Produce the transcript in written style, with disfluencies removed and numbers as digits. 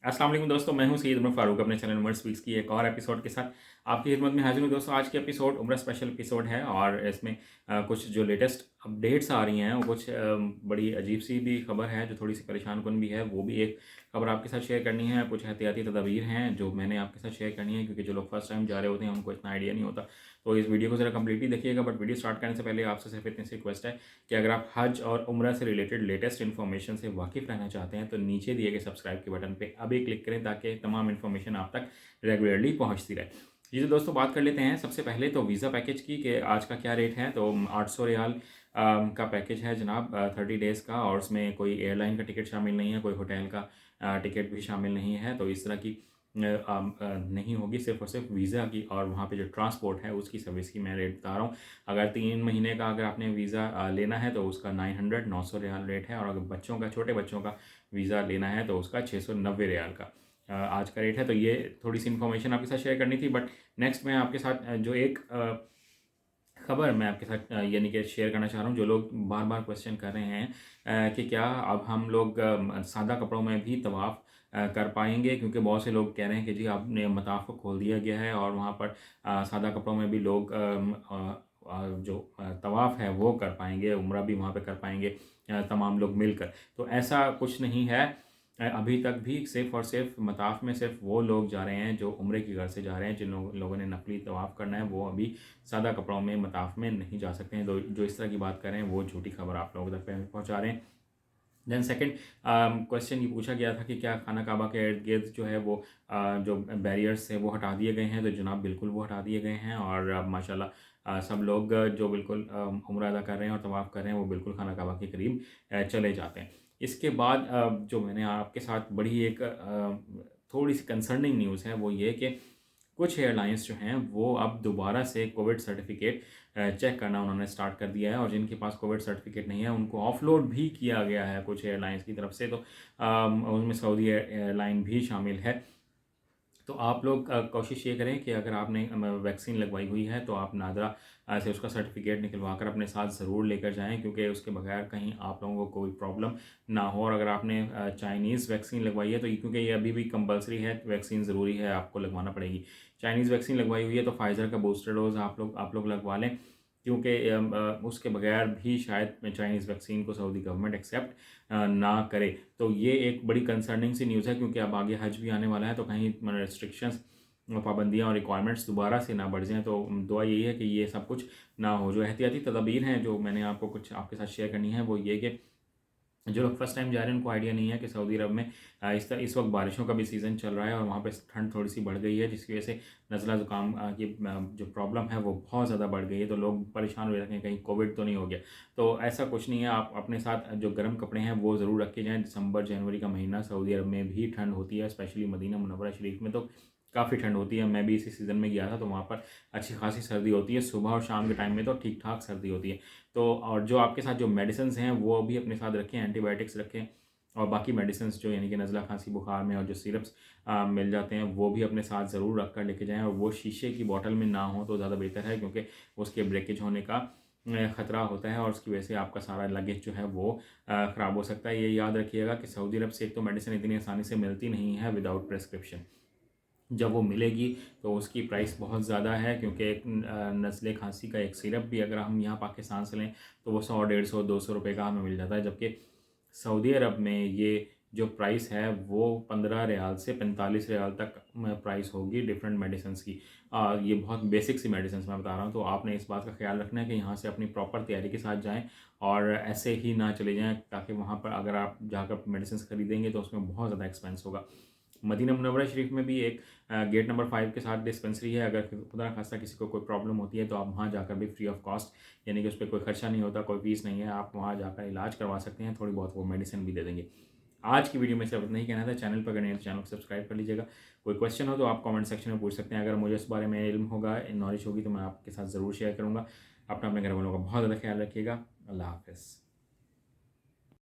अस्सलाम वालेकुम दोस्तों, मैं हूं सैयद उमर फारूक अपने चैनल उमर स्पीक्स की एक और एपिसोड के साथ आपकी खिदमत में हाजिर हूं। दोस्तों आज की एपिसोड उम्र स्पेशल एपिसोड है और इसमें कुछ जो लेटेस्ट अपडेट्स आ रही हैं वो कुछ बड़ी अजीब सी भी खबर है जो थोड़ी सी परेशान कुन भी है। वो भी एक खबर आपके साथ शेयर करनी है। कुछ एहतियाती तदाबीर हैं जो मैंने आपके साथ शेयर करनी है, क्योंकि जो लोग फर्स्ट टाइम जा रहे होते हैं उनको इतना आइडिया नहीं होता। तो इस वीडियो को ज़रा कंप्लीटली देखिएगा। बट वीडियो स्टार्ट करने से पहले आपसे सिर्फ इतनी सी रिक्वेस्ट है कि अगर आप हज और उम्रा से रिलेटेड लेटेस्ट इन्फॉर्मेशन से वाकिफ़ रहना चाहते हैं तो नीचे दिए गए सब्सक्राइब के बटन पे अभी क्लिक करें ताकि तमाम इन्फॉर्मेशन आप तक रेगुलरली पहुंचती रहे। ये तो दोस्तों बात कर लेते हैं सबसे पहले तो वीज़ा पैकेज की कि आज का क्या रेट है। तो 800 रियाल का पैकेज है जनाब, 30 डेज़ का, और उसमें कोई एयरलाइन का टिकट शामिल नहीं है, कोई होटल का टिकट भी शामिल नहीं है। तो इस तरह की नहीं होगी, सिर्फ और सिर्फ वीज़ा की और वहाँ पे जो ट्रांसपोर्ट है उसकी सर्विस की मैं रेट बता रहा हूँ। अगर 3 महीने का अगर आपने वीज़ा लेना है तो उसका 900 रियाल रेट है, और अगर बच्चों का, छोटे बच्चों का वीज़ा लेना है तो उसका 690 रियाल का आज का रेट है। तो ये थोड़ी सी इन्फॉर्मेशन आपके साथ शेयर करनी थी। बट नेक्स्ट मैं आपके साथ जो एक खबर मैं आपके साथ यानी कि शेयर करना चाह रहा हूँ। जो लोग बार बार क्वेश्चन कर रहे हैं कि क्या अब हम लोग सादा कपड़ों में भी तवाफ़ कर पाएंगे, क्योंकि बहुत से लोग कह रहे हैं कि जी आपने मताफ़ को खोल दिया गया है और वहाँ पर सादा कपड़ों में भी लोग जो तवाफ़ है वो कर पाएंगे, उम्रा भी वहाँ पे कर पाएंगे तमाम लोग मिलकर। तो ऐसा कुछ नहीं है। अभी तक भी सिर्फ़ और सिर्फ मताफ़ में सिर्फ वो लोग जा रहे हैं जो उम्रे की गर्ज से जा रहे हैं। जिन लोगों ने नकली तवाफ़ करना है वो अभी सादा कपड़ों में मताफ़ में नहीं जा सकते हैं। तो जो इस तरह की बात कर रहे हैं वो झूठी खबर आप लोगों तक पहुंचा रहे हैं। देन सेकंड क्वेश्चन ये पूछा गया था कि क्या खाना काबा के इर्द गिर्द जो है वो जो बैरियर्स है वो हटा दिए गए हैं। तो जनाब बिल्कुल वो हटा दिए गए हैं, और अब माशाल्लाह सब लोग जो बिल्कुल उम्रा अदा कर रहे हैं और तवाफ़ कर रहे हैं वो बिल्कुल खाना काबा के करीब चले जाते हैं। इसके बाद जो मैंने आपके साथ बड़ी एक थोड़ी सी कंसर्निंग न्यूज़ है वो ये कि कुछ एयरलाइंस जो हैं वो अब दोबारा से कोविड सर्टिफिकेट चेक करना उन्होंने स्टार्ट कर दिया है, और जिनके पास कोविड सर्टिफिकेट नहीं है उनको ऑफलोड भी किया गया है कुछ एयरलाइंस की तरफ से। तो उसमें सऊदी एयरलाइन भी शामिल है। तो आप लोग कोशिश ये करें कि अगर आपने वैक्सीन लगवाई हुई है तो आप नादरा से उसका सर्टिफिकेट निकलवा कर अपने साथ ज़रूर लेकर जाएं, क्योंकि उसके बगैर कहीं आप लोगों को कोई प्रॉब्लम ना हो। और अगर आपने चाइनीज़ वैक्सीन लगवाई है तो क्योंकि ये अभी भी कंपलसरी है, वैक्सीन ज़रूरी है, आपको लगवाना पड़ेगी। चाइनीज़ वैक्सीन लगवाई हुई है तो फाइज़र का बूस्टर डोज आप लोग लगवा लें, क्योंकि उसके बगैर भी शायद चाइनीज़ वैक्सीन को सऊदी गवर्नमेंट एक्सेप्ट ना करे। तो ये एक बड़ी कंसर्निंग सी न्यूज़ है, क्योंकि अब आगे हज भी आने वाला है। तो कहीं रेस्ट्रिक्शंस, पाबंदियाँ और रिक्वायरमेंट्स दोबारा से ना बढ़ जाएँ। तो दुआ यही है कि ये सब कुछ ना हो। जो एहतियाती तदाबीर हैं जो मैंने आपको कुछ आपके साथ शेयर करनी है वो ये कि जो लोग फर्स्ट टाइम जा रहे हैं उनको आइडिया नहीं है कि सऊदी अरब में इस वक्त बारिशों का भी सीज़न चल रहा है और वहाँ पे ठंड थोड़ी सी बढ़ गई है, जिसकी वजह से नज़ला ज़ुकाम की जो प्रॉब्लम है वो बहुत ज़्यादा बढ़ गई है। तो लोग परेशान हो जाते हैं कहीं कोविड तो नहीं हो गया। तो ऐसा कुछ नहीं है। आप अपने साथ जो गर्म कपड़े हैं वो ज़रूर रख के जाएँ। दिसंबर जनवरी का महीना सऊदी अरब में भी ठंड होती है, स्पेशली मदीना मुनव्वरा शरीफ में तो काफ़ी ठंड होती है। मैं भी इसी सीज़न में गया था तो वहाँ पर अच्छी खासी सर्दी होती है। सुबह और शाम के टाइम में तो ठीक ठाक सर्दी होती है। तो और जो आपके साथ जो मेडिसिन्स हैं वो भी अपने साथ रखें, एंटीबायोटिक्स रखें, और बाकी मेडिसिन्स जो यानी कि नज़ला खांसी बुखार में और जो सिरप्स मिल जाते हैं वो भी अपने साथ ज़रूर रख कर लेके जाएँ। और वो शीशे की बॉटल में ना हो तो ज़्यादा बेहतर है, क्योंकि उसके ब्रेकेज होने का ख़तरा होता है और उसकी वजह से आपका सारा लगेज जो है वो ख़राब हो सकता है। ये याद रखिएगा कि सऊदी अरब से एक तो मेडिसिन इतनी आसानी से मिलती नहीं है विदाउट प्रेस्क्रिप्शन। जब वो मिलेगी तो उसकी प्राइस बहुत ज़्यादा है, क्योंकि एक नज़ले खांसी का एक सिरप भी अगर हम यहाँ पाकिस्तान से लें तो वो 100, 150, 200 रुपये का हमें मिल जाता है। जबकि सऊदी अरब में ये जो प्राइस है वो 15 रियाल से 45 रियाल तक प्राइस होगी डिफरेंट मेडिसिन की। ये बहुत बेसिक सी मेडिसिन मैं बता रहा हूँ। तो आपने इस बात का ख्याल रखना है कि यहाँ से अपनी प्रॉपर तैयारी के साथ जाएँ और ऐसे ही ना चले जाएँ, ताकि वहाँ पर अगर आप जाकर मेडिसिन खरीदेंगे तो उसमें बहुत ज़्यादा एक्सपेंस होगा। मदीना मुनव्वरा शरीफ में भी एक गेट नंबर 5 के साथ डिस्पेंसरी है। अगर खुदा न खास्ता किसी को कोई प्रॉब्लम होती है तो आप वहाँ जाकर भी फ्री ऑफ कॉस्ट, यानी कि उस पर कोई खर्चा नहीं होता, कोई फीस नहीं है, आप वहाँ जाकर इलाज करवा सकते हैं। थोड़ी बहुत वो मेडिसिन भी दे देंगे। आज की वीडियो में सिर्फ इतना ही कहना था। चैनल पर अगर नहीं तो चैनल को सब्सक्राइब कर लीजिएगा। कोई क्वेश्चन हो तो आप कमेंट सेक्शन में पूछ सकते हैं। अगर मुझे इस बारे में इल्म होगा, नॉलेज होगी तो मैं आपके साथ ज़रूर शेयर करूँगा। अपना अपने घर वालों का बहुत ज़्यादा ख्याल रखिएगा। अल्लाह हाफ़िज़।